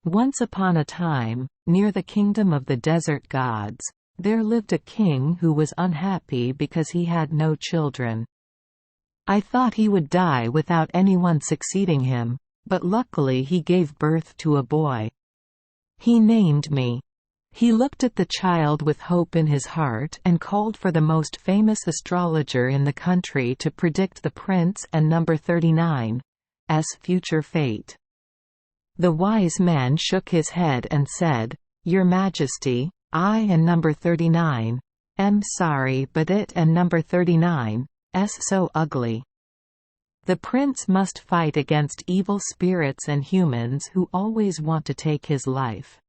Once upon a time, near the kingdom of the desert gods, there lived a king who was unhappy because he had no children. I thought he would die without anyone succeeding him, but luckily he gave birth to a boy. He named me. He looked at the child with hope in his heart and called for the most famous astrologer in the country to predict the prince and number 39's future fate. The wise man shook his head and said, "Your Majesty, I and number 39 am sorry, but it and number 39's so ugly. The prince must fight against evil spirits and humans who always want to take his life.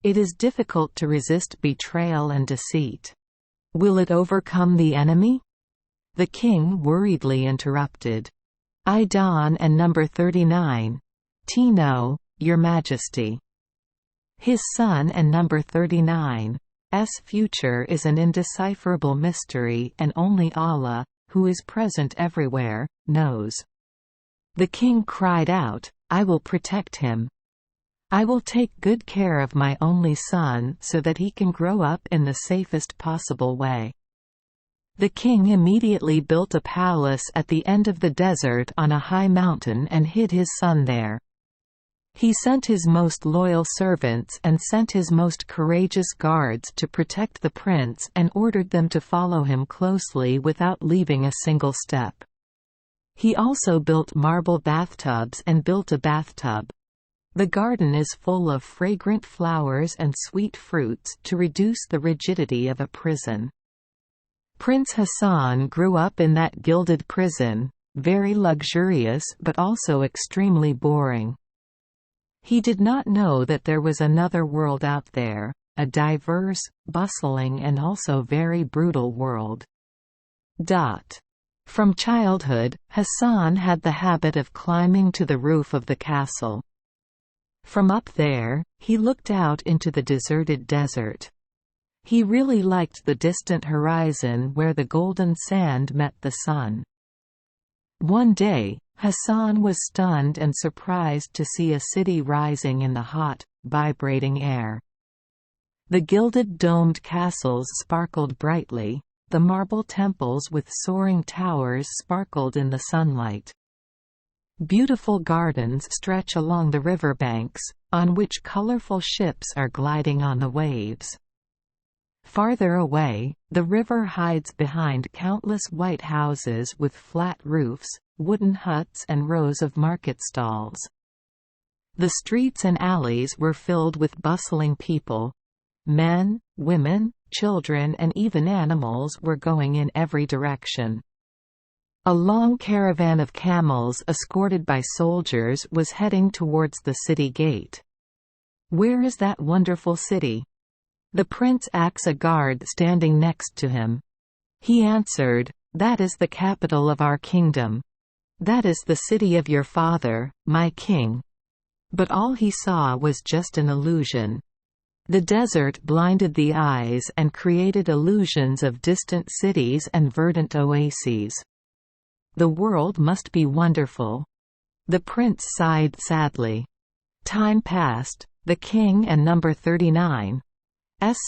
It is difficult to resist betrayal and deceit. Will it overcome the enemy?" The king worriedly interrupted. "I Don and number 39 know, Your Majesty. His son and number 39's future is an indecipherable mystery, and only Allah, who is present everywhere, knows." The king cried out, "I will protect him. I will take good care of my only son so that he can grow up in the safest possible way." The king immediately built a palace at the end of the desert on a high mountain and hid his son there. He sent his most loyal servants and sent his most courageous guards to protect the prince and ordered them to follow him closely without leaving a single step. He also built marble bathtubs and built a bathtub. The garden is full of fragrant flowers and sweet fruits to reduce the rigidity of a prison. Prince Hasan grew up in that gilded prison, very luxurious but also extremely boring. He did not know that there was another world out there, a diverse, bustling and also very brutal world. From childhood, Hasan had the habit of climbing to the roof of the castle. From up there, he looked out into the deserted desert. He really liked the distant horizon where the golden sand met the sun. One day, Hasan was stunned and surprised to see a city rising in the hot, vibrating air. The gilded domed castles sparkled brightly, the marble temples with soaring towers sparkled in the sunlight. Beautiful gardens stretch along the riverbanks, on which colorful ships are gliding on the waves. Farther away, the river hides behind countless white houses with flat roofs, wooden huts and rows of market stalls. The streets and alleys were filled with bustling people. Men, women, children and even animals were going in every direction. A long caravan of camels escorted by soldiers was heading towards the city gate. "Where is that wonderful city?" The prince asked a guard standing next to him. He answered, "That is the capital of our kingdom. That is the city of your father, my king." But all he saw was just an illusion. The desert blinded the eyes and created illusions of distant cities and verdant oases. The world must be wonderful. The prince sighed sadly. Time passed. The king and number 39's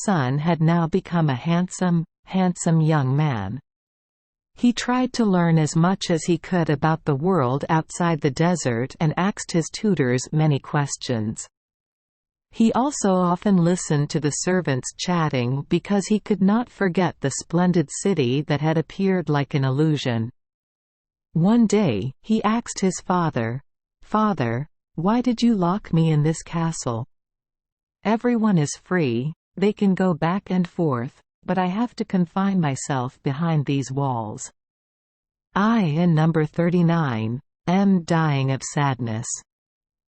son had now become a handsome young man. He tried to learn as much as he could about the world outside the desert and asked his tutors many questions. He also often listened to the servants chatting because he could not forget the splendid city that had appeared like an illusion. One day, he asked his father, "Father, why did you lock me in this castle? Everyone is free, they can go back and forth, but I have to confine myself behind these walls. I and number 39 am dying of sadness.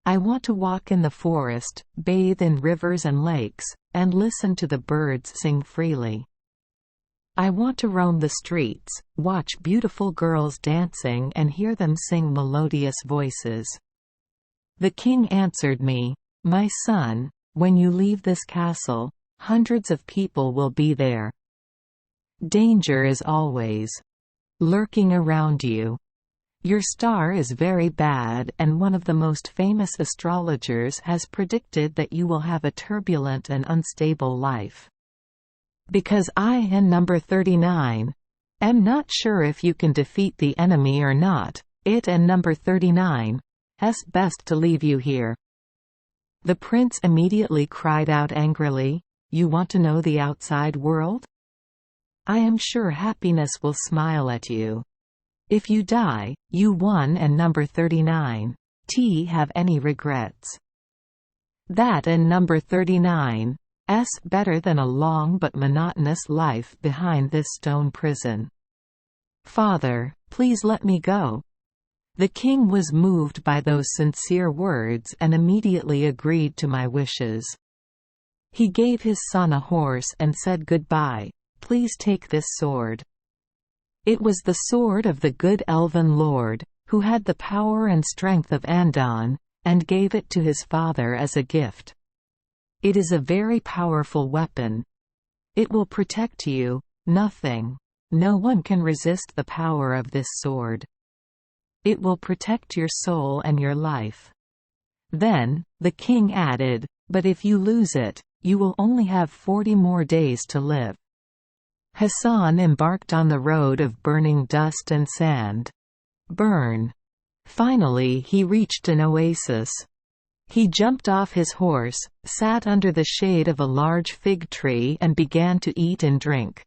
I want to walk in the forest, bathe in rivers and lakes, and listen to the birds sing freely. I want to roam the streets, watch beautiful girls dancing and hear them sing melodious voices." The king answered me, "My son, when you leave this castle, hundreds of people will be there. Danger is always lurking around you. Your star is very bad, and one of the most famous astrologers has predicted that you will have a turbulent and unstable life. Because I am number 39, am not sure if you can defeat the enemy or not. It and number 39's best to leave you here." The prince immediately cried out angrily, "You want to know the outside world? I am sure happiness will smile at you. If you die, you won and number 39 have any regrets. That and number 39's better than a long but monotonous life behind this stone prison. Father, please let me go." The king was moved by those sincere words and immediately agreed to my wishes. He gave his son a horse and said, "Goodbye. Please take this sword." It was the sword of the good elven lord, who had the power and strength of Andon, and gave it to his father as a gift. It is a very powerful weapon. It will protect you. No one can resist the power of this sword. It will protect your soul and your life. Then, the king added, "But if you lose it, you will only have 40 more days to live." Hasan embarked on the road of burning dust and sand. Burn. Finally he reached an oasis. He jumped off his horse, sat under the shade of a large fig tree and began to eat and drink.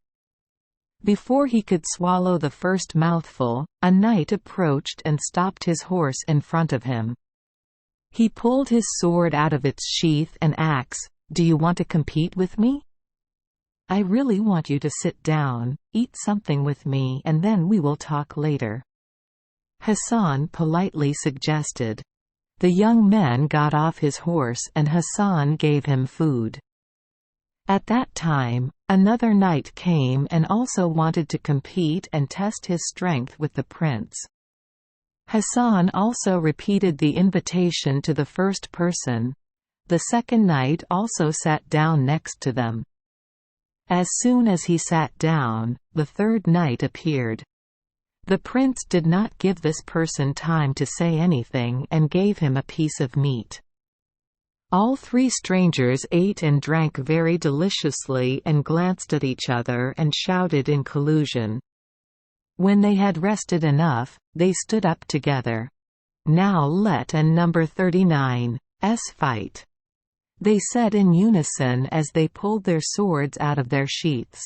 Before he could swallow the first mouthful, a knight approached and stopped his horse in front of him. He pulled his sword out of its sheath and asked, "Do you want to compete with me? I really want you to sit down, eat something with me, and then we will talk later." Hasan politely suggested. The young man got off his horse and Hasan gave him food. At that time, another knight came and also wanted to compete and test his strength with the prince. Hasan also repeated the invitation to the first person. The second knight also sat down next to them. As soon as he sat down, the third knight appeared. The prince did not give this person time to say anything and gave him a piece of meat. All three strangers ate and drank very deliciously and glanced at each other and shouted in collusion. When they had rested enough, they stood up together. "Now let and number 39's fight," they said in unison as they pulled their swords out of their sheaths.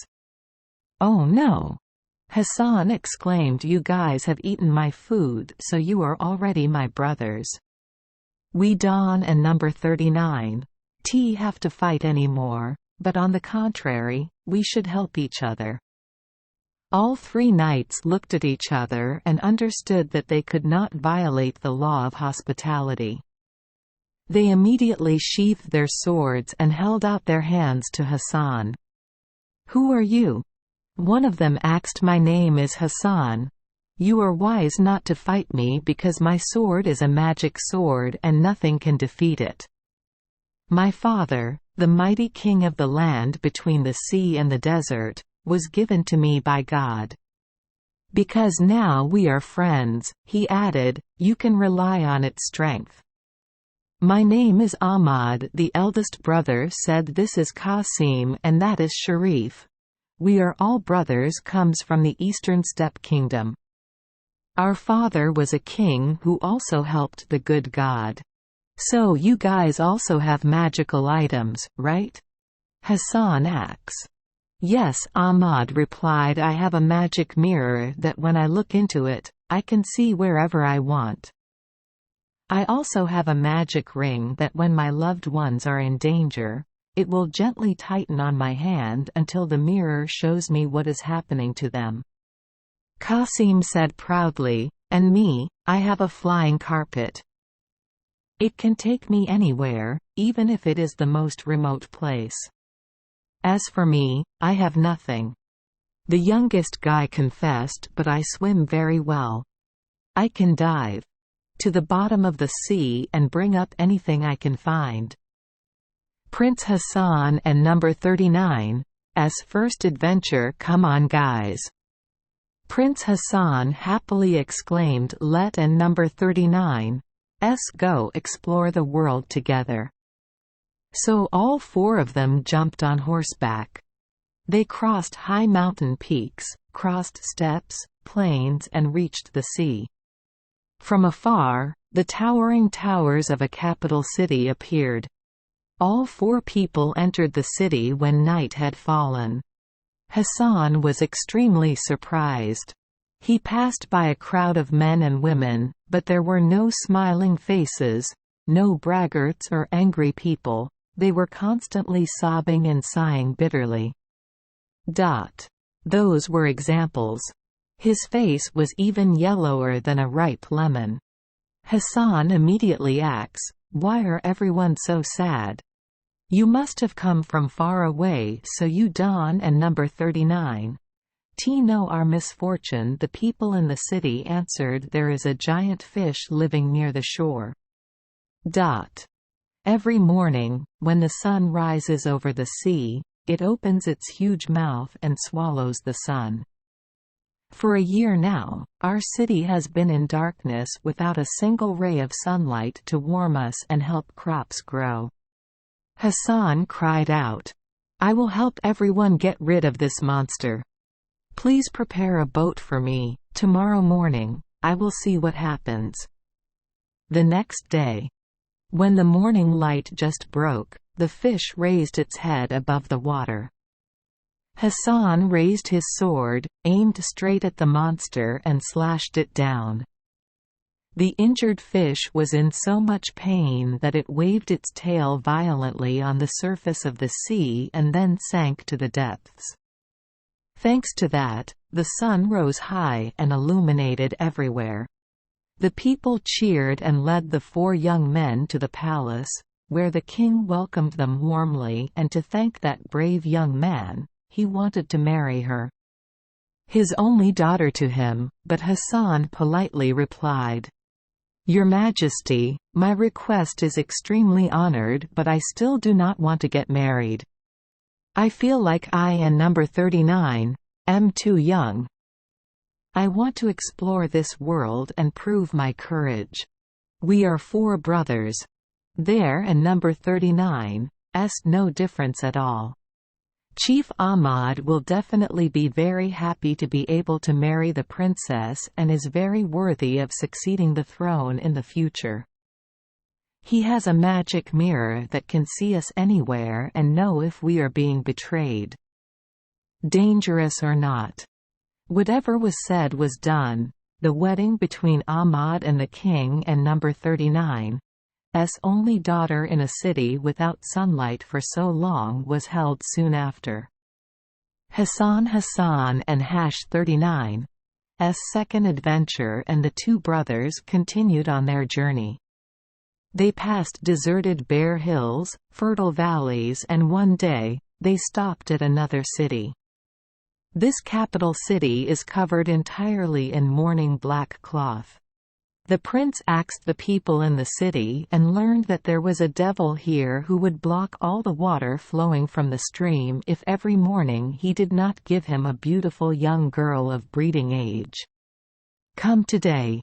"Oh no!" Hasan exclaimed, "You guys have eaten my food, so you are already my brothers. We Don and number 39's have to fight anymore, but on the contrary, we should help each other." All three knights looked at each other and understood that they could not violate the law of hospitality. They immediately sheathed their swords and held out their hands to Hasan. "Who are you?" One of them asked. "My name is Hasan. You are wise not to fight me because my sword is a magic sword and nothing can defeat it. My father, the mighty king of the land between the sea and the desert, was given to me by God. Because now we are friends," he added, "you can rely on its strength." "My name is Ahmad," the eldest brother said. "This is Qasim and that is Sharif. We are all brothers, comes from the eastern steppe kingdom. Our father was a king who also helped the good God. So you guys also have magical items, right?" Hasan asks. "Yes," Ahmad replied, "I have a magic mirror that when I look into it, I can see wherever I want. I also have a magic ring that when my loved ones are in danger, it will gently tighten on my hand until the mirror shows me what is happening to them." Qasim said proudly, "And me, I have a flying carpet. It can take me anywhere, even if it is the most remote place. As for me, I have nothing." The youngest guy confessed, "But I swim very well. I can dive to the bottom of the sea and bring up anything I can find." Prince Hasan and number 39's first adventure. Come on guys. Prince Hasan happily exclaimed, "Let and number 39's go explore the world together." So all four of them jumped on horseback. They crossed high mountain peaks, crossed steppes, plains, and reached the sea. From afar, the towering towers of a capital city appeared. All four people entered the city when night had fallen. Hasan was extremely surprised. He passed by a crowd of men and women, but there were no smiling faces, no braggarts or angry people. They were constantly sobbing and sighing bitterly. Those were examples. His face was even yellower than a ripe lemon. Hasan immediately asks, "Why are everyone so sad? You must have come from far away, so you don and number 39. Know our misfortune." The people in the city answered, "There is a giant fish living near the shore. Every morning, when the sun rises over the sea, it opens its huge mouth and swallows the sun. For a year now, our city has been in darkness without a single ray of sunlight to warm us and help crops grow." Hasan cried out, "I will help everyone get rid of this monster. Please prepare a boat for me. Tomorrow morning, I will see what happens." The next day, when the morning light just broke, the fish raised its head above the water. Hasan raised his sword, aimed straight at the monster and slashed it down. The injured fish was in so much pain that it waved its tail violently on the surface of the sea and then sank to the depths. Thanks to that, the sun rose high and illuminated everywhere. The people cheered and led the four young men to the palace, where the king welcomed them warmly, and to thank that brave young man, he wanted to marry her. His only daughter to him, but Hasan politely replied, "Your Majesty, my request is extremely honored, but I still do not want to get married. I feel like I and number 39 am too young. I want to explore this world and prove my courage. We are four brothers. There and number 39's no difference at all. Chief Ahmad will definitely be very happy to be able to marry the princess and is very worthy of succeeding the throne in the future. He has a magic mirror that can see us anywhere and know if we are being betrayed. Dangerous or not. Whatever was said was done. The wedding between Ahmad and the king and number 39's only daughter in a city without sunlight for so long was held soon after. Hasan and Hash 39's second adventure, and the two brothers continued on their journey. They passed deserted bare hills, fertile valleys, and one day, they stopped at another city. This capital city is covered entirely in mourning black cloth. The prince asked the people in the city and learned that there was a devil here who would block all the water flowing from the stream if every morning he did not give him a beautiful young girl of breeding age. "Come today.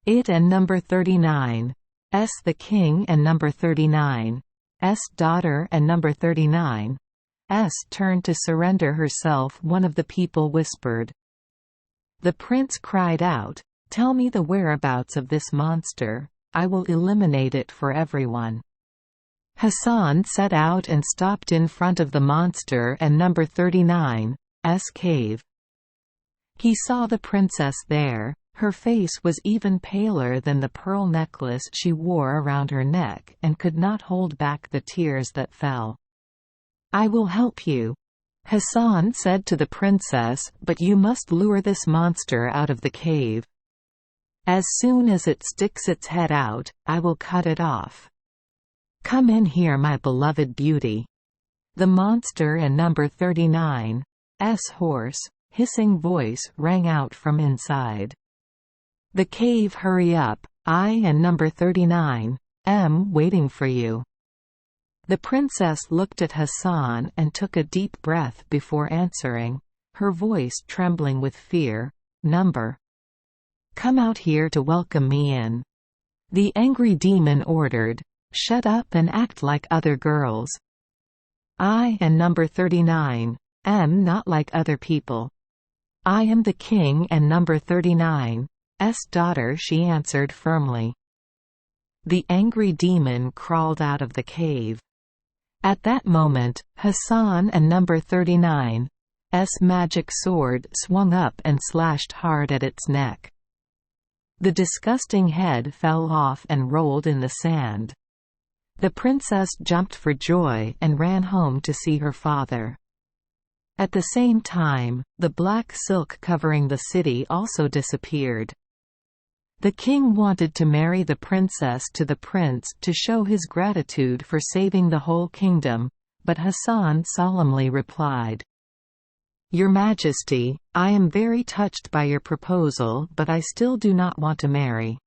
It and number 39's, the king and number 39's daughter and number 39's turn to surrender herself," one of the people whispered. The prince cried out, "Tell me the whereabouts of this monster. I will eliminate it for everyone." Hasan set out and stopped in front of the monster and number 39's cave. He saw the princess there. Her face was even paler than the pearl necklace she wore around her neck, and could not hold back the tears that fell. "I will help you," Hasan said to the princess, "but you must lure this monster out of the cave. As soon as it sticks its head out, I will cut it off. Come in here, my beloved beauty." The monster and number 39's hoarse, hissing voice rang out from inside. "The cave, hurry up, I and number 39's waiting for you." The princess looked at Hasan and took a deep breath before answering, her voice trembling with fear, Number. Come out here to welcome me in. The angry demon ordered. Shut up and act like other girls. I and number 39 am not like other people. I am the king and number 39's daughter, she answered firmly. The angry demon crawled out of the cave. At that moment, Hasan and number 39's magic sword swung up and slashed hard at its neck. The disgusting head fell off and rolled in the sand. The princess jumped for joy and ran home to see her father. At the same time, the black silk covering the city also disappeared. The king wanted to marry the princess to the prince to show his gratitude for saving the whole kingdom, but Hasan solemnly replied, "Your Majesty, I am very touched by your proposal, but I still do not want to marry.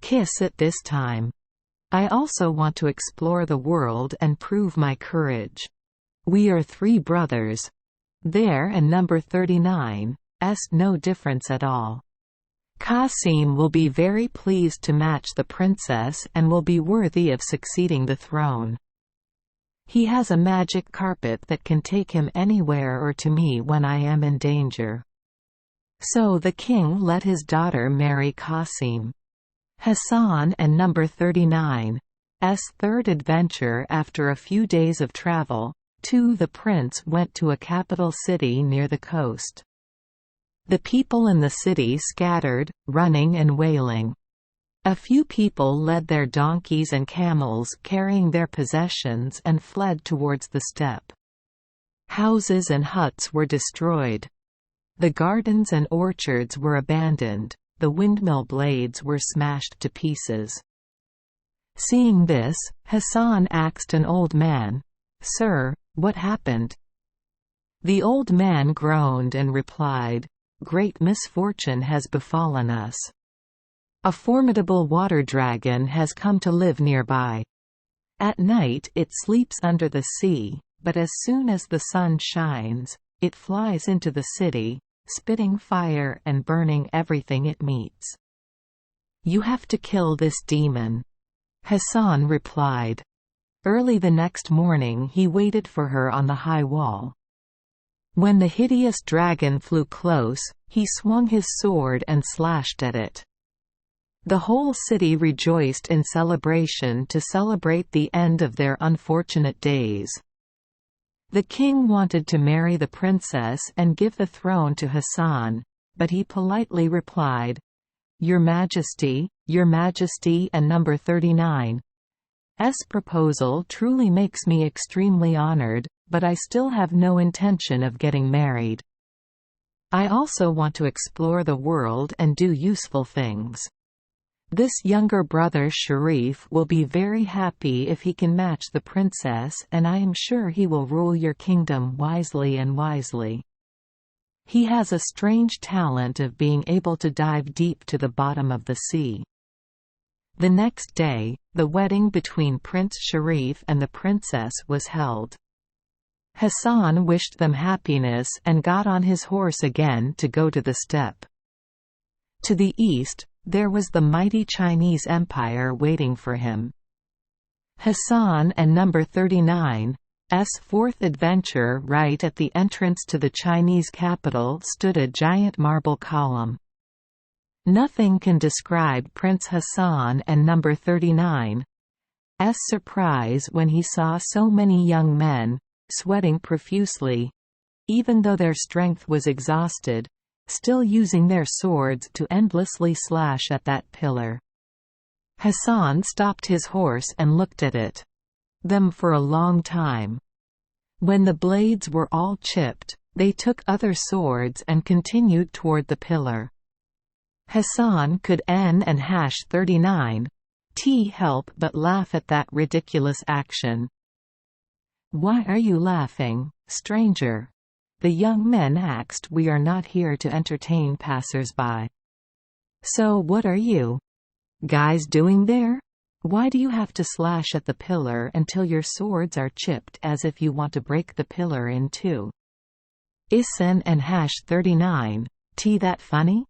Kiss it this time. I also want to explore the world and prove my courage. We are 3 brothers. There and number 39's no difference at all. Qasim will be very pleased to match the princess and will be worthy of succeeding the throne. He has a magic carpet that can take him anywhere or to me when I am in danger." So the king let his daughter marry Qasim. Hasan and number 39's third adventure. After a few days of travel, the prince went to a capital city near the coast. The people in the city scattered, running and wailing. A few people led their donkeys and camels carrying their possessions and fled towards the steppe. Houses and huts were destroyed. The gardens and orchards were abandoned. The windmill blades were smashed to pieces. Seeing this, Hasan asked an old man, "Sir, what happened?" The old man groaned and replied, "Great misfortune has befallen us. A formidable water dragon has come to live nearby. At night it sleeps under the sea, but as soon as the sun shines, it flies into the city, spitting fire and burning everything it meets. You have to kill this demon." Hasan replied. Early the next morning he waited for her on the high wall. When the hideous dragon flew close, he swung his sword and slashed at it. The whole city rejoiced in celebration to celebrate the end of their unfortunate days. The king wanted to marry the princess and give the throne to Hasan, but he politely replied, Your Majesty, and number 39's proposal truly makes me extremely honored, but I still have no intention of getting married. I also want to explore the world and do useful things. This younger brother Sharif will be very happy if he can match the princess, and I am sure he will rule your kingdom wisely and wisely. He has a strange talent of being able to dive deep to the bottom of the sea. The next day, the wedding between Prince Sharif and the princess was held. Hasan wished them happiness and got on his horse again to go to the steppe. To the east, there was the mighty Chinese Empire waiting for him. Hasan and number 39's fourth adventure. Right at the entrance to the Chinese capital stood a giant marble column. Nothing can describe Prince Hasan and number 39's surprise when he saw so many young men, sweating profusely, even though their strength was exhausted, still using their swords to endlessly slash at that pillar. Hasan stopped his horse and looked at them for a long time. When the blades were all chipped, they took other swords and continued toward the pillar. Hasan could and 39's help but laugh at that ridiculous action. "Why are you laughing, stranger?" the young men asked. "We are not here to entertain passers-by." "So what are you guys doing there? Why do you have to slash at the pillar until your swords are chipped as if you want to break the pillar in two?" Isan and 39's That funny?"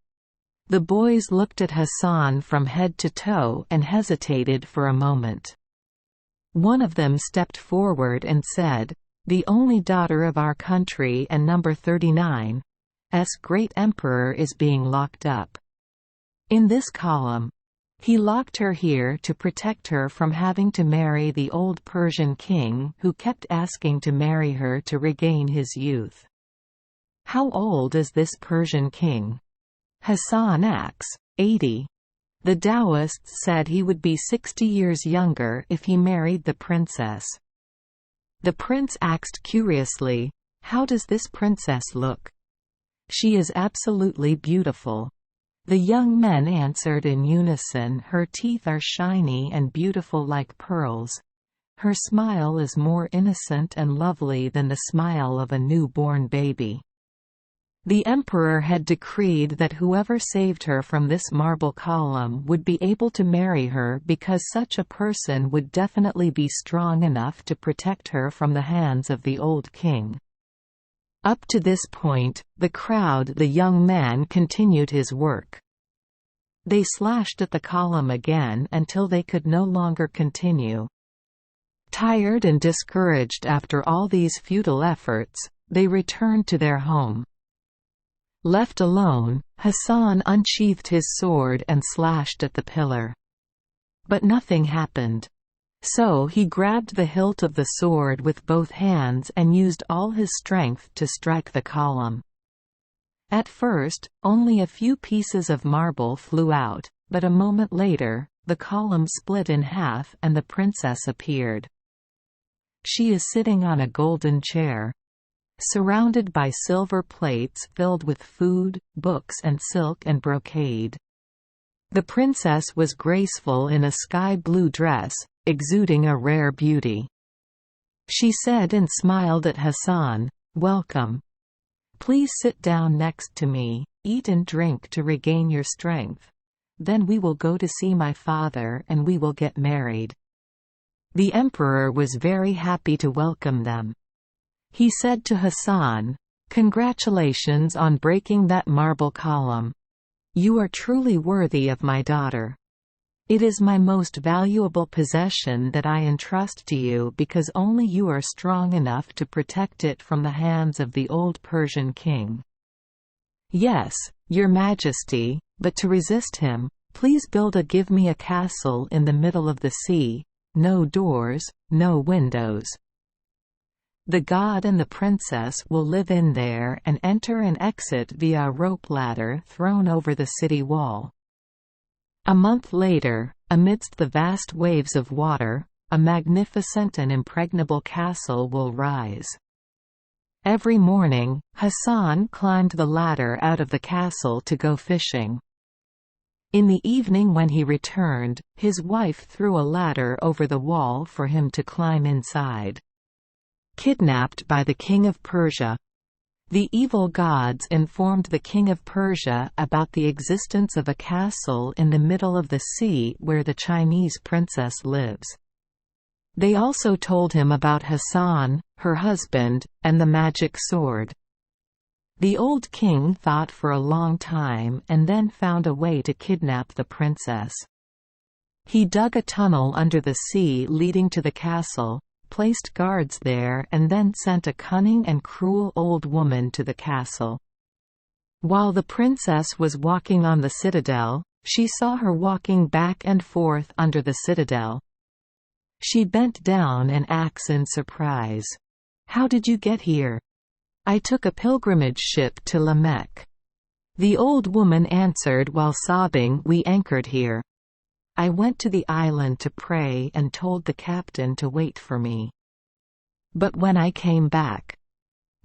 The boys looked at Hasan from head to toe and hesitated for a moment. One of them stepped forward and said, "The only daughter of our country and number 39's great emperor is being locked up in this column. He locked her here to protect her from having to marry the old Persian king who kept asking to marry her to regain his youth." "How old is this Persian king?" Hasan asked. 80. The Taoists said he would be 60 years younger if he married the princess. The prince asked curiously, "How does this princess look?" "She is absolutely beautiful." The young men answered in unison, "Her teeth are shiny and beautiful like pearls. Her smile is more innocent and lovely than the smile of a newborn baby." The emperor had decreed that whoever saved her from this marble column would be able to marry her because such a person would definitely be strong enough to protect her from the hands of the old king. Up to this point, the young man continued his work. They slashed at the column again until they could no longer continue. Tired and discouraged after all these futile efforts, they returned to their home. Left alone, Hasan unsheathed his sword and slashed at the pillar. But nothing happened. So he grabbed the hilt of the sword with both hands and used all his strength to strike the column. At first, only a few pieces of marble flew out, but a moment later, the column split in half and the princess appeared. She is sitting on a golden chair, surrounded by silver plates filled with food, books and silk and brocade. The princess was graceful in a sky-blue dress, exuding a rare beauty. She said and smiled at Hasan, "Welcome. Please sit down next to me, eat and drink to regain your strength. Then we will go to see my father and we will get married." The emperor was very happy to welcome them. He said to Hasan, "Congratulations on breaking that marble column. You are truly worthy of my daughter. It is my most valuable possession that I entrust to you because only you are strong enough to protect it from the hands of the old Persian king." "Yes, your majesty, but to resist him, please give me a castle in the middle of the sea, no doors, no windows. The god and the princess will live in there and enter and exit via a rope ladder thrown over the city wall. A month later, amidst the vast waves of water, a magnificent and impregnable castle will rise." Every morning, Hasan climbed the ladder out of the castle to go fishing. In the evening when he returned, his wife threw a ladder over the wall for him to climb inside. Kidnapped by the king of Persia. The evil gods informed the king of Persia about the existence of a castle in the middle of the sea where the Chinese princess lives. They also told him about Hasan, her husband, and the magic sword. The old king thought for a long time and then found a way to kidnap the princess. He dug a tunnel under the sea leading to the castle, placed guards there and then sent a cunning and cruel old woman to the castle. While the princess was walking on the citadel, she saw her walking back and forth under the citadel. She bent down and asked in surprise, "How did you get here?" "I took a pilgrimage ship to Lamech." The old woman answered while sobbing, "We anchored here. I went to the island to pray and told the captain to wait for me. But when I came back,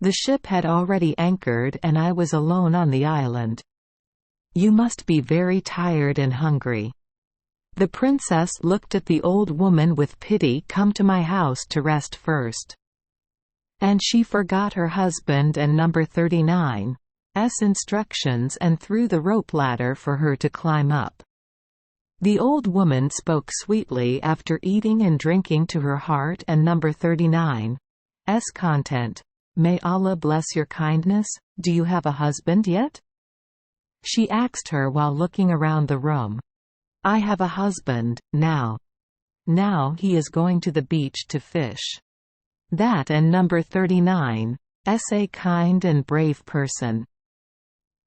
the ship had already anchored and I was alone on the island. You must be very tired and hungry." The princess looked at the old woman with pity. "Come to my house to rest first." And she forgot her husband and number 39's instructions and threw the rope ladder for her to climb up. The old woman spoke sweetly after eating and drinking to her heart and number 39's content. "May Allah bless your kindness. Do you have a husband yet?" she asked her while looking around the room. "I have a husband, now. Now he is going to the beach to fish." That and number 39. A kind and brave person.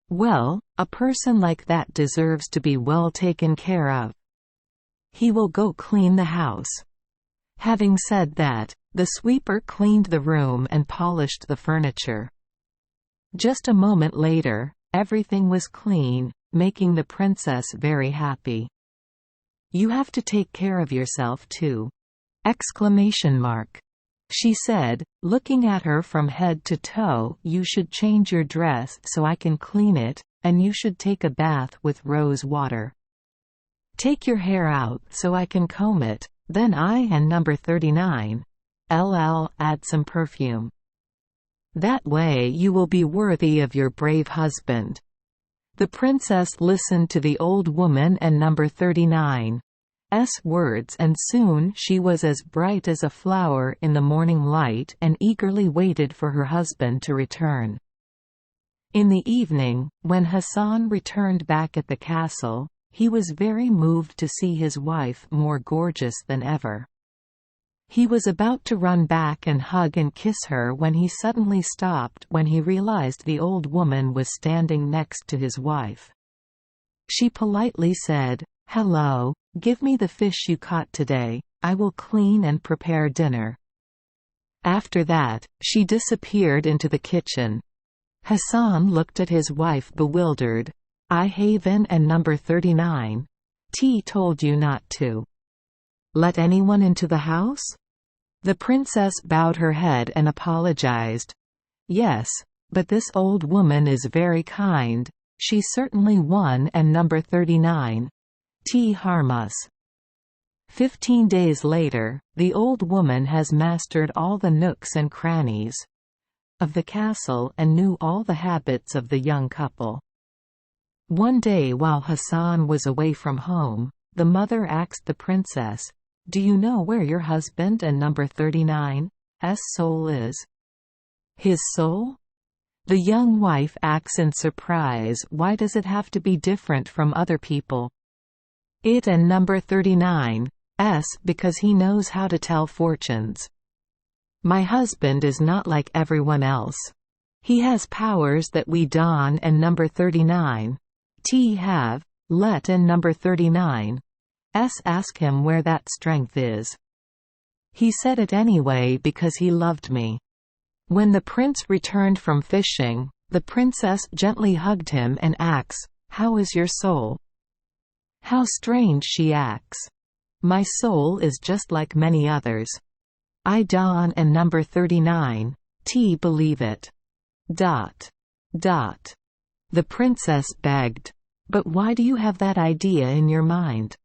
Well, a person like that deserves to be well taken care of. He will go clean the house. Having said that, the sweeper cleaned the room and polished the furniture. Just a moment later, everything was clean, making the princess very happy. "You have to take care of yourself too!" She said, looking at her from head to toe. "You should change your dress so I can clean it, and you should take a bath with rose water. Take your hair out so I can comb it, then I and number 39. Add some perfume. That way you will be worthy of your brave husband." The princess listened to the old woman and number 39's words, and soon she was as bright as a flower in the morning light and eagerly waited for her husband to return. In the evening, when Hasan returned back at the castle, he was very moved to see his wife more gorgeous than ever. He was about to run back and hug and kiss her when he suddenly stopped when he realized the old woman was standing next to his wife. She politely said, "Hello, give me the fish you caught today, I will clean and prepare dinner." After that, she disappeared into the kitchen. Hasan looked at his wife bewildered. "I haven and number 39. Told you not to let anyone into the house?" The princess bowed her head and apologized. "Yes, but this old woman is very kind. She certainly won and number 39. Harm us." 15 days later, the old woman has mastered all the nooks and crannies of the castle and knew all the habits of the young couple. One day while Hasan was away from home, the mother asked the princess, "Do you know where your husband and number 39's soul is?" "His soul?" The young wife asks in surprise. "Why does it have to be different from other people?" "It and number 39's because he knows how to tell fortunes. My husband is not like everyone else. He has powers that we don't and number 39's have. Let and number 39's ask him where that strength is. He said it anyway because he loved me." When the prince returned from fishing, the princess gently hugged him and asks, "How is your soul?" How strange she acts. "My soul is just like many others. I don't and number 39's believe it. ... The princess begged, "But why do you have that idea in your mind?"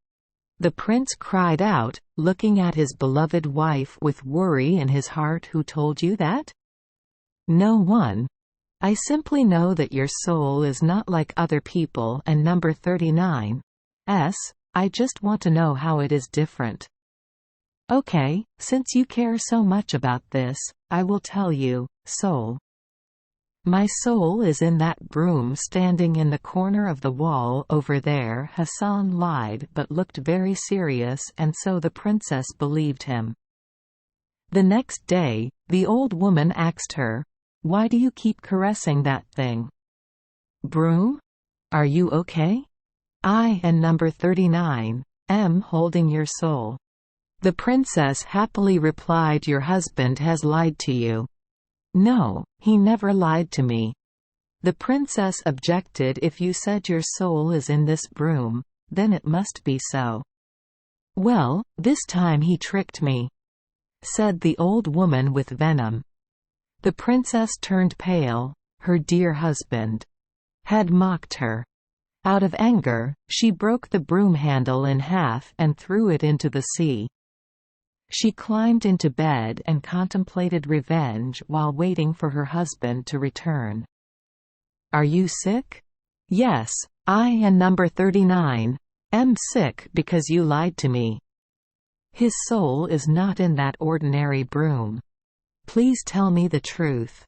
The prince cried out, looking at his beloved wife with worry in his heart. "Who told you that?" "No one. I simply know that your soul is not like other people and number 39's. I just want to know how it is different." "Okay, since you care so much about this, I will tell you, soul. My soul is in that broom standing in the corner of the wall over there." Hasan lied but looked very serious, and so the princess believed him. The next day, the old woman asked her, "Why do you keep caressing that thing? Broom? Are you okay?" "I and number 39's holding your soul." The princess happily replied, "Your husband has lied to you." "No, he never lied to me." The princess objected. "If you said your soul is in this broom, then it must be so." "Well, this time he tricked me," said the old woman with venom. The princess turned pale. Her dear husband had mocked her. Out of anger, she broke the broom handle in half and threw it into the sea. She climbed into bed and contemplated revenge while waiting for her husband to return. "Are you sick?" "Yes, I and number 39's sick because you lied to me. His soul is not in that ordinary broom. Please tell me the truth."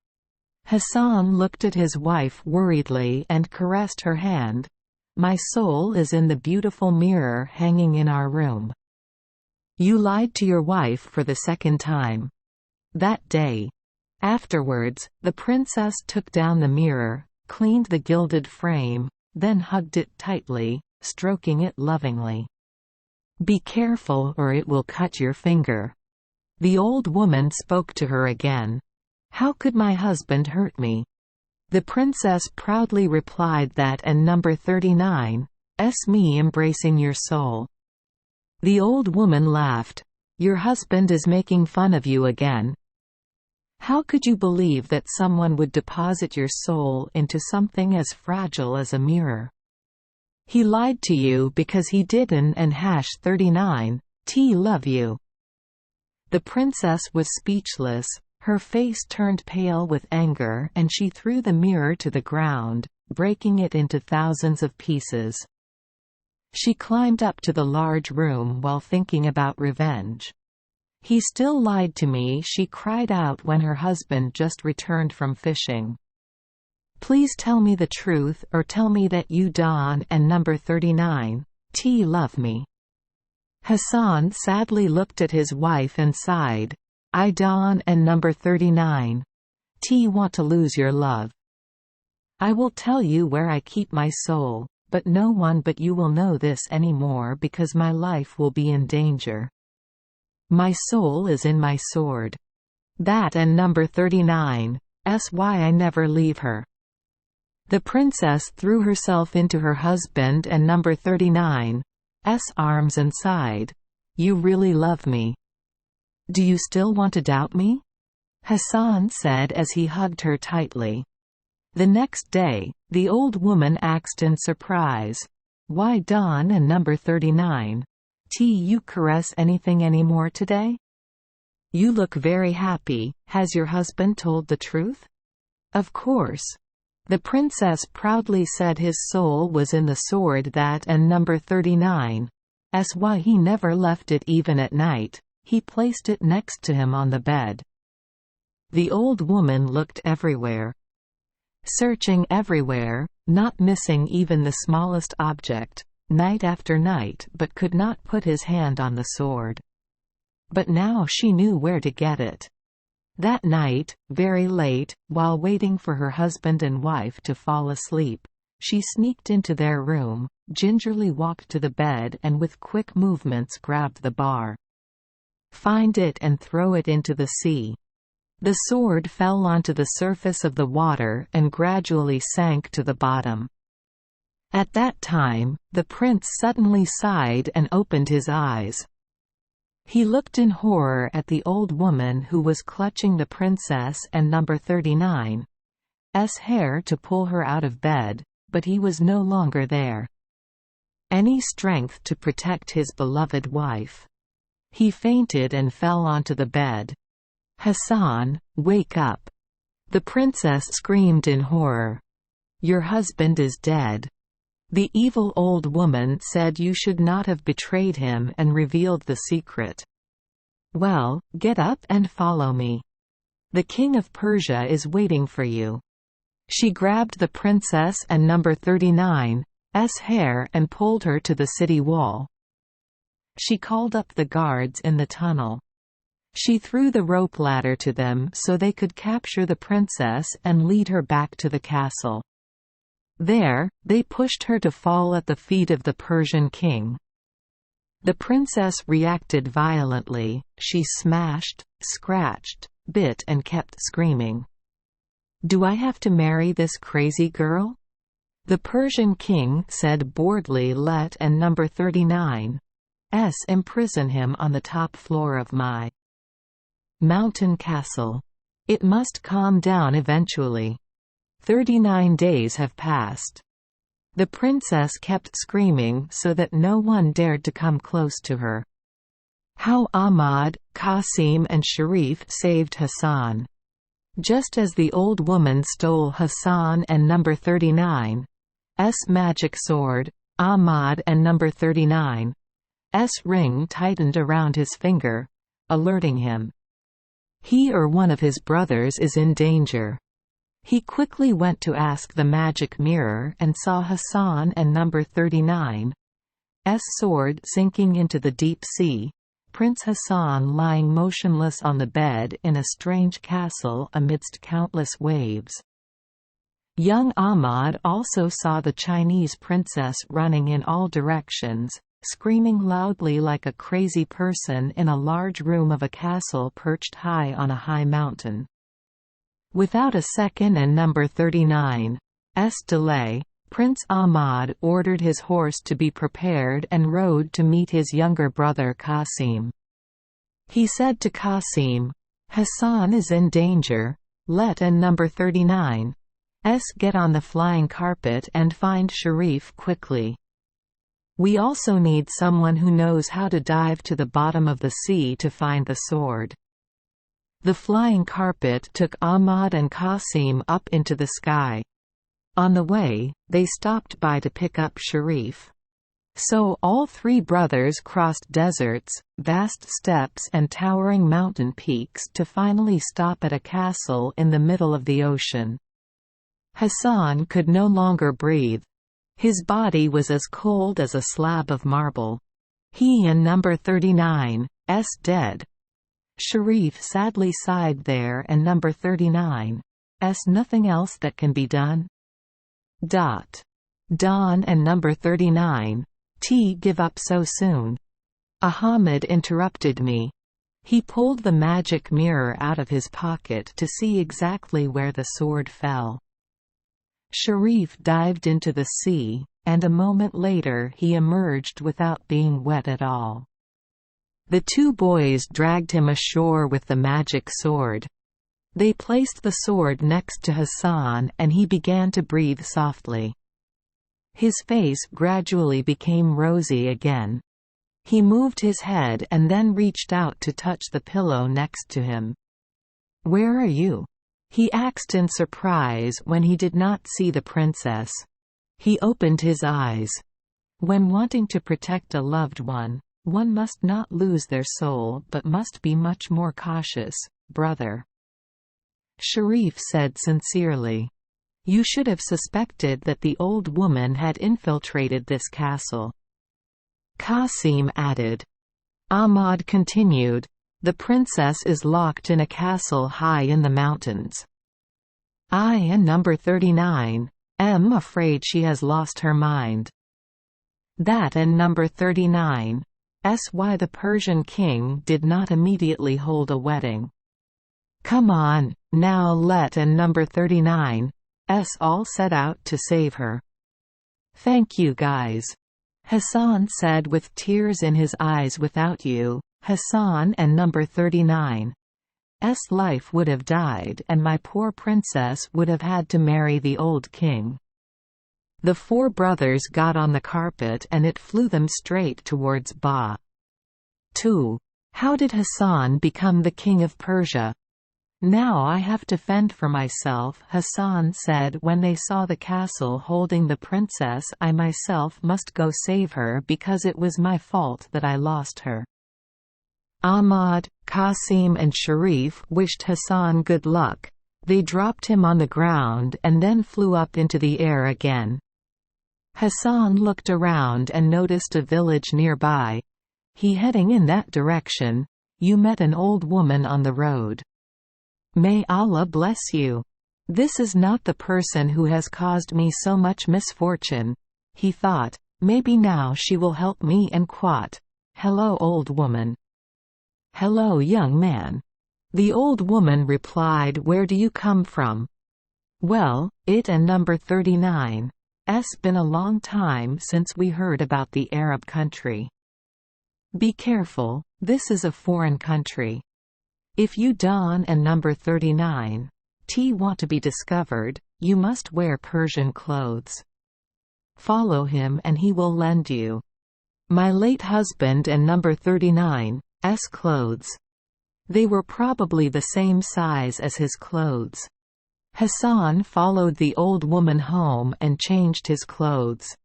Hasan looked at his wife worriedly and caressed her hand. "My soul is in the beautiful mirror hanging in our room." "You lied to your wife for the second time." That day. Afterwards, the princess took down the mirror, cleaned the gilded frame, then hugged it tightly, stroking it lovingly. "Be careful or it will cut your finger." The old woman spoke to her again. "How could my husband hurt me?" The princess proudly replied that and number 39, me embracing your soul. The old woman laughed. "Your husband is making fun of you again. How could you believe that someone would deposit your soul into something as fragile as a mirror? He lied to you because he didn't and #39, love you." The princess was speechless, her face turned pale with anger, and she threw the mirror to the ground, breaking it into thousands of pieces. She climbed up to the large room while thinking about revenge. "He still lied to me," she cried out when her husband just returned from fishing. "Please tell me the truth, or tell me that you Don and number 39, love me." Hasan sadly looked at his wife and sighed. "I Don and number 39, want to lose your love. I will tell you where I keep my soul, but no one but you will know this anymore because my life will be in danger. My soul is in my sword. That and number 39, why I never leave her." The princess threw herself into her husband and number 39's arms and sighed. "You really love me. Do you still want to doubt me?" Hasan said as he hugged her tightly. The next day, the old woman asked in surprise, "Why Don and number 39, you caress anything anymore today? You look very happy. Has your husband told the truth?" "Of course." The princess proudly said his soul was in the sword that and number 39, why he never left it even at night. He placed it next to him on the bed. The old woman looked everywhere, searching everywhere, not missing even the smallest object, night after night, but could not put his hand on the sword. But now she knew where to get it. That night, very late, while waiting for her husband and wife to fall asleep, she sneaked into their room, gingerly walked to the bed and with quick movements grabbed the bar. "Find it and throw it into the sea." The sword fell onto the surface of the water and gradually sank to the bottom. At that time, the prince suddenly sighed and opened his eyes. He looked in horror at the old woman who was clutching the princess and number 39's hair to pull her out of bed, but he was no longer there. Any strength to protect his beloved wife. He fainted and fell onto the bed. "Hasan, wake up!" The princess screamed in horror. "Your husband is dead." The evil old woman said you should not have betrayed him and revealed the secret. "Well, get up and follow me. The king of Persia is waiting for you." She grabbed the princess and number 39's hair and pulled her to the city wall. She called up the guards in the tunnel. She threw the rope ladder to them so they could capture the princess and lead her back to the castle. There, they pushed her to fall at the feet of the Persian king. The princess reacted violently. She smashed, scratched, bit and kept screaming. "Do I have to marry this crazy girl?" The Persian king said boredly. "Let and number 39's imprison him on the top floor of my mountain castle. It must calm down eventually." 39 days have passed. The princess kept screaming so that no one dared to come close to her. How Ahmad, Qasim and Sharif saved Hasan. Just as the old woman stole Hasan and number 39's magic sword, Ahmad and number 39's ring tightened around his finger, alerting him. He or one of his brothers is in danger. He quickly went to ask the magic mirror and saw Hasan and number 39's sword sinking into the deep sea, Prince Hasan lying motionless on the bed in a strange castle amidst countless waves. Young Ahmad also saw the Chinese princess running in all directions, screaming loudly like a crazy person in a large room of a castle perched high on a high mountain. Without a second and number 39's delay, Prince Ahmad ordered his horse to be prepared and rode to meet his younger brother Qasim. He said to Qasim, "Hasan is in danger. Let and number 39's get on the flying carpet and find Sharif quickly. We also need someone who knows how to dive to the bottom of the sea to find the sword." The flying carpet took Ahmad and Qasim up into the sky. On the way, they stopped by to pick up Sharif. So all three brothers crossed deserts, vast steppes and towering mountain peaks to finally stop at a castle in the middle of the ocean. Hasan could no longer breathe. His body was as cold as a slab of marble. He and number 39's dead. Sharif sadly sighed there, and number 39's nothing else that can be done? Don and number 39's give up so soon. Ahmed interrupted me. He pulled the magic mirror out of his pocket to see exactly where the sword fell. Sharif dived into the sea, and a moment later he emerged without being wet at all. The two boys dragged him ashore with the magic sword. They placed the sword next to Hasan and he began to breathe softly. His face gradually became rosy again. He moved his head and then reached out to touch the pillow next to him. "Where are you?" he asked in surprise when he did not see the princess. He opened his eyes. When wanting to protect a loved one must not lose their soul but must be much more cautious, brother. Sharif said sincerely. You should have suspected that the old woman had infiltrated this castle. Qasim added. Ahmad continued, the princess is locked in a castle high in the mountains. I and number 39 am afraid she has lost her mind. That and number 39 why the Persian king did not immediately hold a wedding. Come on, now let and number 39 all set out to save her. Thank you guys. Hasan said with tears in his eyes. Without you, Hasan and number 39's life would have died and my poor princess would have had to marry the old king. The four brothers got on the carpet and it flew them straight towards Ba. 2. How did Hasan become the king of Persia? Now I have to fend for myself, Hasan said when they saw the castle holding the princess. I myself must go save her because it was my fault that I lost her. Ahmad, Qasim and Sharif wished Hasan good luck. They dropped him on the ground and then flew up into the air again. Hasan looked around and noticed a village nearby. He heading in that direction. You met an old woman on the road. May Allah bless you. This is not the person who has caused me so much misfortune. He thought, maybe now she will help me and quote, hello old woman. Hello young man. The old woman replied, where do you come from? Well, it and number 39's been a long time since we heard about the Arab country. Be careful, this is a foreign country. If you Don and number 39's want to be discovered, you must wear Persian clothes. Follow him and he will lend you my late husband and number 39's clothes. They were probably the same size as his clothes. Hasan followed the old woman home and changed his clothes.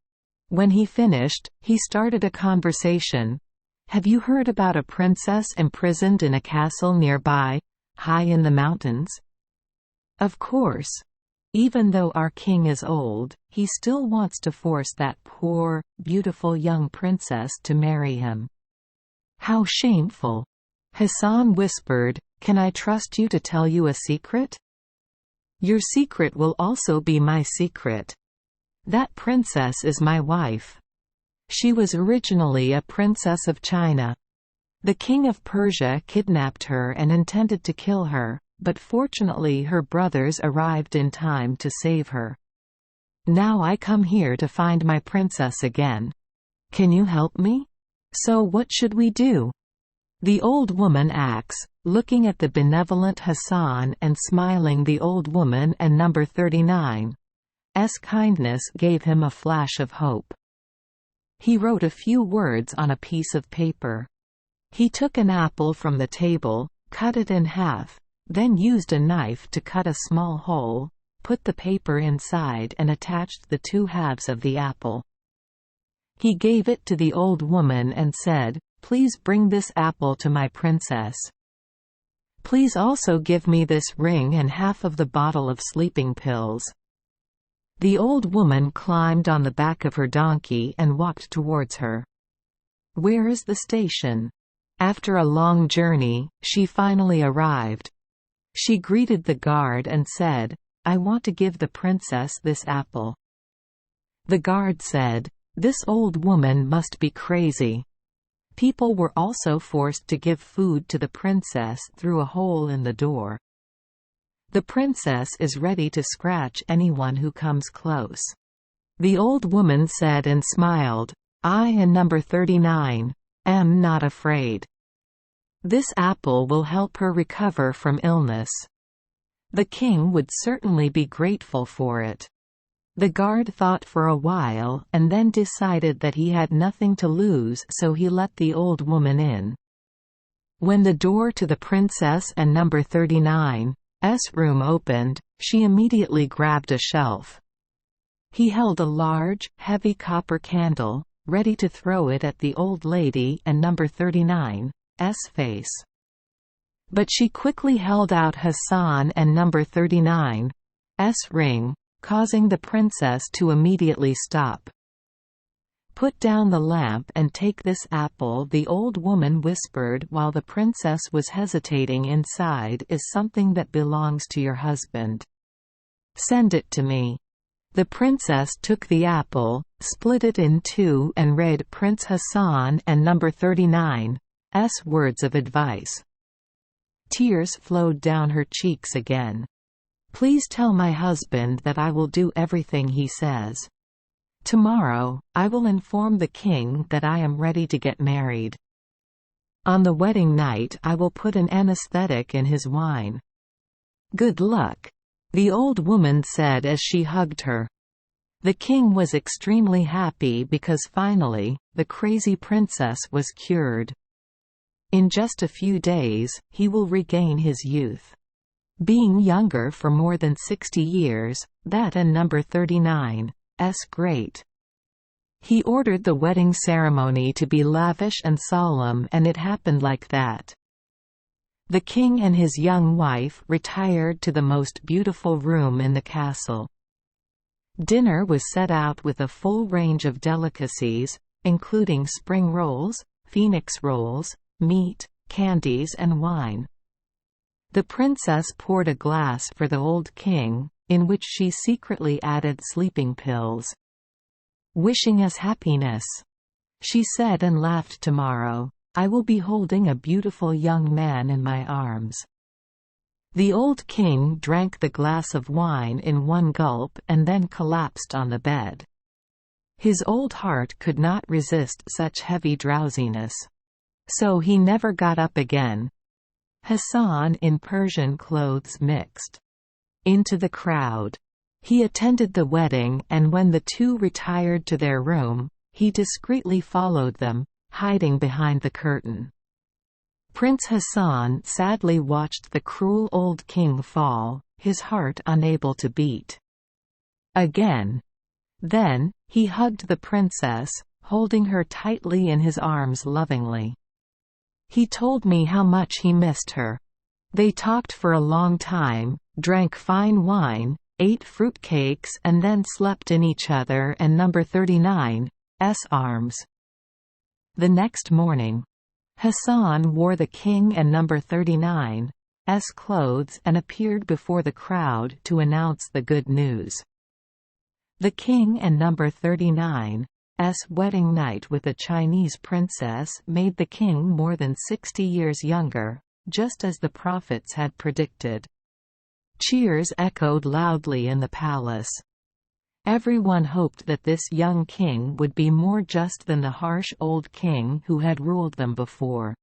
When he finished, he started a conversation. Have you heard about a princess imprisoned in a castle nearby, high in the mountains? Of course. Even though our king is old, he still wants to force that poor, beautiful young princess to marry him. How shameful! Hasan whispered, "Can I trust you to tell you a secret? Your secret will also be my secret. That princess is my wife. She was originally a princess of China. The king of Persia kidnapped her and intended to kill her, but fortunately her brothers arrived in time to save her. Now I come here to find my princess again. Can you help me? So what should we do?" The old woman asks, looking at the benevolent Hasan and smiling. The old woman and number 39's kindness gave him a flash of hope. He wrote a few words on a piece of paper. He took an apple from the table, cut it in half, then used a knife to cut a small hole, put the paper inside and attached the two halves of the apple. He gave it to the old woman and said, "Please bring this apple to my princess. Please also give me this ring and half of the bottle of sleeping pills." The old woman climbed on the back of her donkey and walked towards her. "Where is the station?" After a long journey, she finally arrived. She greeted the guard and said, "I want to give the princess this apple." The guard said, "This old woman must be crazy." People were also forced to give food to the princess through a hole in the door. The princess is ready to scratch anyone who comes close. The old woman said and smiled, "I and number 39 am not afraid. This apple will help her recover from illness. The king would certainly be grateful for it." The guard thought for a while and then decided that he had nothing to lose, so he let the old woman in. When the door to the princess and number 39's room opened, she immediately grabbed a shelf. He held a large, heavy copper candle, ready to throw it at the old lady and number 39's face. But she quickly held out Hasan and number 39's ring, causing the princess to immediately stop. "Put down the lamp and take this apple," the old woman whispered while the princess was hesitating. "Inside is something that belongs to your husband. Send it to me." The princess took the apple, split it in two and read Prince Hasan and number 39's words of advice. Tears flowed down her cheeks again. "Please tell my husband that I will do everything he says. Tomorrow, I will inform the king that I am ready to get married. On the wedding night I will put an anesthetic in his wine. Good luck," the old woman said as she hugged her. The king was extremely happy because finally, the crazy princess was cured. In just a few days, he will regain his youth. Being younger for more than 60 years, that and number 39's great. He ordered the wedding ceremony to be lavish and solemn, and it happened like that. The king and his young wife retired to the most beautiful room in the castle. Dinner was set out with a full range of delicacies, including spring rolls, phoenix rolls, meat, candies and wine. The princess poured a glass for the old king, in which she secretly added sleeping pills. "Wishing us happiness," she said and laughed. "Tomorrow, I will be holding a beautiful young man in my arms." The old king drank the glass of wine in one gulp and then collapsed on the bed. His old heart could not resist such heavy drowsiness. So he never got up again. Hasan in Persian clothes mixed into the crowd. He attended the wedding, and when the two retired to their room, he discreetly followed them, hiding behind the curtain. Prince Hasan sadly watched the cruel old king fall, his heart unable to beat again. Then, he hugged the princess, holding her tightly in his arms lovingly. He told me how much he missed her. They talked for a long time, drank fine wine, ate fruit cakes and then slept in each other and number 39's arms. The next morning, Hasan wore the king and number 39's clothes and appeared before the crowd to announce the good news. The king and number 39's wedding night with a Chinese princess made the king more than 60 years younger, just as the prophets had predicted. Cheers echoed loudly in the palace. Everyone hoped that this young king would be more just than the harsh old king who had ruled them before.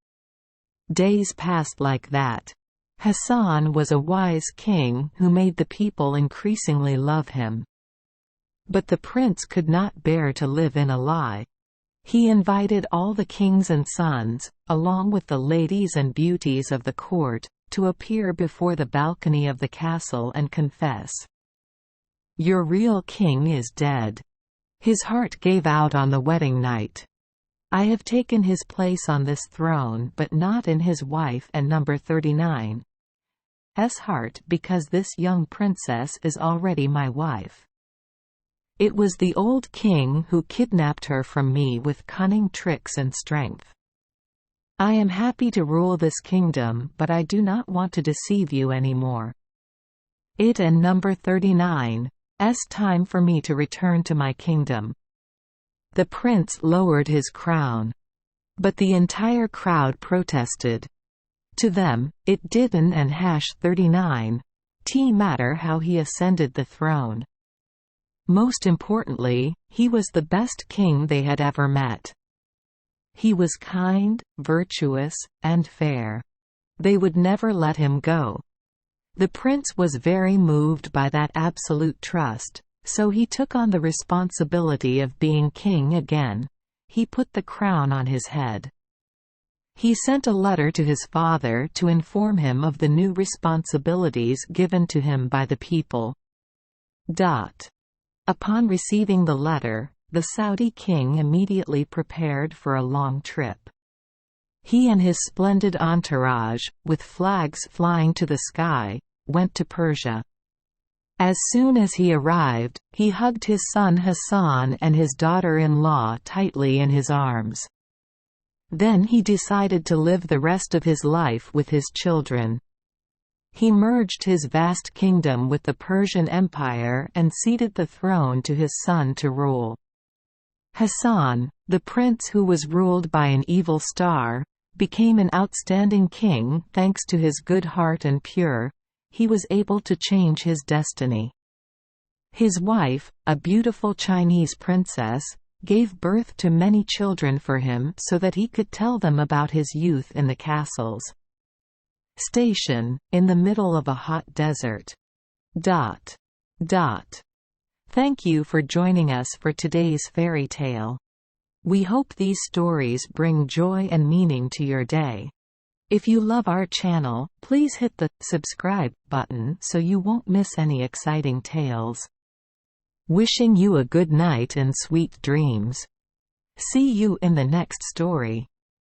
Days passed like that. Hasan was a wise king who made the people increasingly love him. But the prince could not bear to live in a lie. He invited all the kings and sons, along with the ladies and beauties of the court, to appear before the balcony of the castle and confess. "Your real king is dead. His heart gave out on the wedding night. I have taken his place on this throne but not in his wife and number 39's heart because this young princess is already my wife. It was the old king who kidnapped her from me with cunning tricks and strength. I am happy to rule this kingdom but I do not want to deceive you anymore. It and number 39's time for me to return to my kingdom." The prince lowered his crown. But the entire crowd protested. To them, it didn't and #39's matter how he ascended the throne. Most importantly, he was the best king they had ever met. He was kind, virtuous, and fair. They would never let him go. The prince was very moved by that absolute trust, so he took on the responsibility of being king again. He put the crown on his head. He sent a letter to his father to inform him of the new responsibilities given to him by the people. Upon receiving the letter, the Saudi king immediately prepared for a long trip. He and his splendid entourage, with flags flying to the sky, went to Persia. As soon as he arrived, he hugged his son Hasan and his daughter-in-law tightly in his arms. Then he decided to live the rest of his life with his children. He merged his vast kingdom with the Persian Empire and ceded the throne to his son to rule. Hasan, the prince who was ruled by an evil star, became an outstanding king thanks to his good heart and he was able to change his destiny. His wife, a beautiful Chinese princess, gave birth to many children for him so that he could tell them about his youth in the castles. Station, in the middle of a hot desert. Thank you for joining us for today's fairy tale. We hope these stories bring joy and meaning to your day. If you love our channel, please hit the subscribe button so you won't miss any exciting tales. Wishing you a good night and sweet dreams. See you in the next story.